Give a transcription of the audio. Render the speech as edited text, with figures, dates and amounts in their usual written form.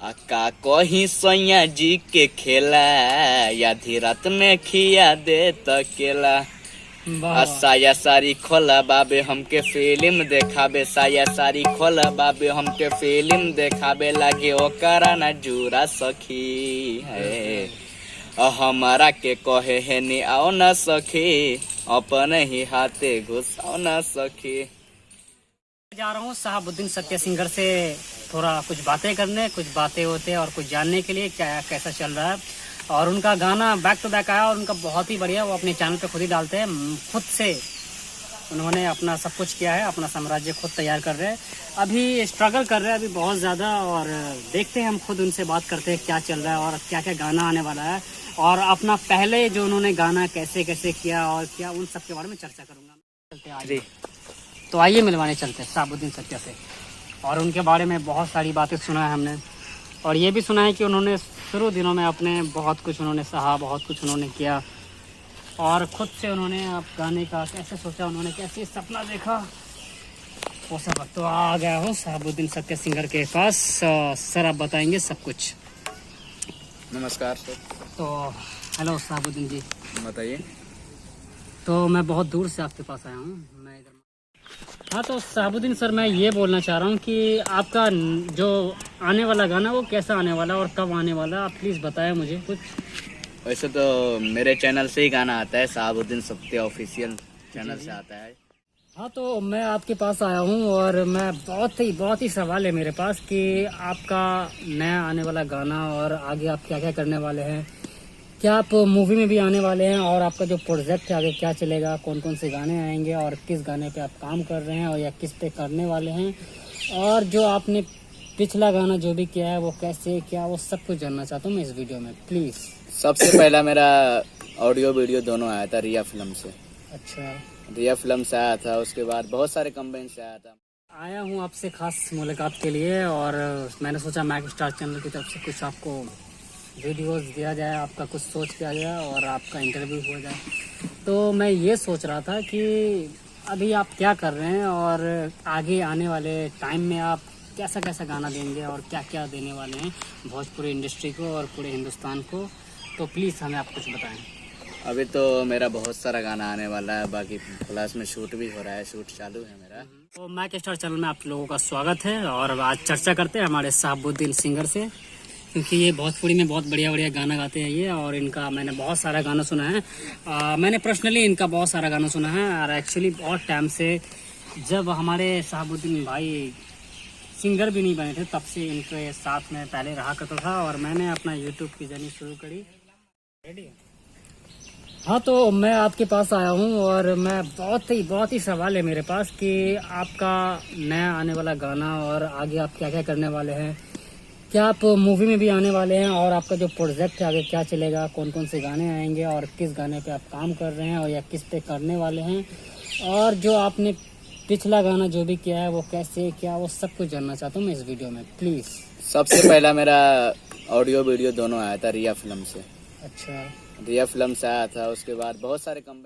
अक्का कहीं सैया जी के खेला आधी रात में खिया दे तकेला। साया सारी खोला बाबे हमके फिल्म देखाबे, साया सारी खोला बाबे हमके फिल्म देखाबे, लागे ओकरा ना जुरा सखी है हमारा के कहे है नी आओ ना सखी, अपने ही हाथे घुसाओ ना सखी। जा रहा हूँ शहाबुद्दीन सत्य सिंगर से थोड़ा कुछ बातें करने, कुछ बातें होते और कुछ जानने के लिए क्या कैसा चल रहा है। और उनका गाना बैक टू बैक आया और उनका बहुत ही बढ़िया, वो अपने चैनल पे खुद ही डालते हैं, खुद से उन्होंने अपना सब कुछ किया है, अपना साम्राज्य खुद तैयार कर रहे हैं, अभी स्ट्रगल कर रहे हैं अभी बहुत ज़्यादा। और देखते हैं, हम खुद उनसे बात करते हैं क्या चल रहा है और क्या क्या गाना आने वाला है, और अपना पहले जो उन्होंने गाना कैसे कैसे किया और क्या, उन सब के बारे में चर्चा करूँगा। चलते आइए, तो आइए मिलवाने चलते हैं शहाबुद्दीन सत्या से। और उनके बारे में बहुत सारी बातें सुना है हमने, और ये भी सुना है कि उन्होंने शुरू दिनों में अपने बहुत कुछ उन्होंने सहा, बहुत कुछ उन्होंने किया, और खुद से उन्होंने अब गाने का कैसे सोचा, उन्होंने कैसे सपना देखा, वो सब। तो आ गया हूँ शहाबुद्दीन सत्या सिंगर के पास। सर आप बताएंगे सब कुछ। नमस्कार सर। तो हेलो शहाबुद्दीन जी, बताइए। तो मैं बहुत दूर से आपके पास आया हूँ, मैं इधर। हाँ तो शहाबुद्दीन सर, मैं ये बोलना चाह रहा हूँ कि आपका जो आने वाला गाना वो कैसा आने वाला और कब आने वाला, आप प्लीज़ बताएं मुझे कुछ। वैसे तो मेरे चैनल से ही गाना आता है, शहाबुद्दीन सत्य ऑफिशियल चैनल से आता है। हाँ तो मैं आपके पास आया हूँ और मैं बहुत ही सवाल है मेरे पास कि आपका नया आने वाला गाना और आगे आप क्या क्या करने वाले हैं, क्या आप मूवी में भी आने वाले हैं, और आपका जो प्रोजेक्ट है आगे क्या चलेगा, कौन कौन से गाने आएंगे और किस गाने पे आप काम कर रहे हैं और या किस पे करने वाले हैं, और जो आपने पिछला गाना जो भी किया है वो कैसे क्या, वो सब कुछ जानना चाहता हूँ मैं इस वीडियो में, प्लीज़। सबसे पहला मेरा ऑडियो वीडियो दोनों आया था रिया फिल्म से। अच्छा, रिया फिल्म से आया था, उसके बाद बहुत सारे कंबाइन से आया था। आया हूँ आपसे खास मुलाकात के लिए, और मैंने सोचा मैक स्टार चैनल की तरफ से कुछ आपको वीडियोस दिया जाए, आपका कुछ सोच किया जाए और आपका इंटरव्यू हो जाए। तो मैं ये सोच रहा था कि अभी आप क्या कर रहे हैं और आगे आने वाले टाइम में आप कैसा कैसा गाना देंगे और क्या क्या देने वाले हैं भोजपुरी इंडस्ट्री को और पूरे हिंदुस्तान को, तो प्लीज़ हमें आप कुछ बताएं। अभी तो मेरा बहुत सारा गाना आने वाला है, बाकी प्लस में शूट भी हो रहा है, शूट चालू है मेरा। तो मैक स्टार चैनल में आप लोगों का स्वागत है, और आज चर्चा करते हैं हमारे शहाबुद्दीन सिंगर से, क्योंकि ये भोजपुरी में बहुत बढ़िया बढ़िया गाना गाते हैं ये, और इनका मैंने बहुत सारा गाना सुना है। मैंने पर्सनली इनका बहुत सारा गाना सुना है, और एक्चुअली बहुत टाइम से जब हमारे शहाबुद्दीन भाई सिंगर भी नहीं बने थे तब से इनके साथ में पहले रहा करता था, और मैंने अपना यूट्यूब की जर्नी शुरू करी। रेडी है? हाँ तो मैं आपके पास आया हूँ और मैं बहुत ही सवाल है मेरे पास कि आपका नया आने वाला गाना और आगे आप क्या क्या करने वाले हैं, क्या आप मूवी में भी आने वाले हैं, और आपका जो प्रोजेक्ट है आगे क्या चलेगा, कौन कौन से गाने आएंगे और किस गाने पे आप काम कर रहे हैं और या किस पे करने वाले हैं, और जो आपने पिछला गाना जो भी किया है वो कैसे क्या, वो सब कुछ जानना चाहता हूँ मैं इस वीडियो में, प्लीज़। सबसे पहला मेरा ऑडियो वीडियो दोनों आया था रिया फिल्म से। अच्छा, रिया फिल्म से आया था, उसके बाद बहुत सारे कंबाइन